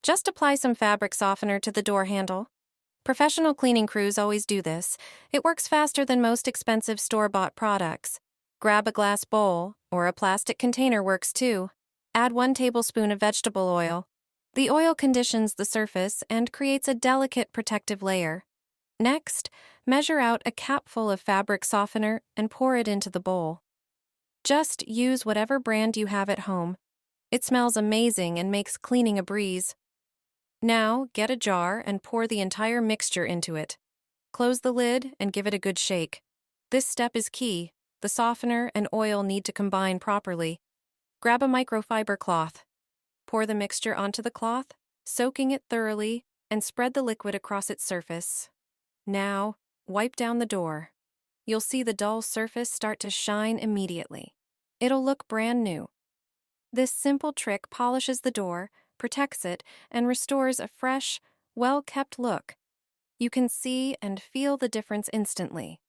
Just apply some fabric softener to the door handle. Professional cleaning crews always do this. It works faster than most expensive store-bought products. Grab a glass bowl, or a plastic container works too. Add 1 tablespoon of vegetable oil. The oil conditions the surface and creates a delicate protective layer. Next, measure out a capful of fabric softener and pour it into the bowl. Just use whatever brand you have at home. It smells amazing and makes cleaning a breeze. Now, get a jar and pour the entire mixture into it. Close the lid and give it a good shake. This step is key. The softener and oil need to combine properly. Grab a microfiber cloth. Pour the mixture onto the cloth, soaking it thoroughly, and spread the liquid across its surface. Now, wipe down the door. You'll see the dull surface start to shine immediately. It'll look brand new. This simple trick polishes the door, protects it, and restores a fresh, well-kept look. You can see and feel the difference instantly.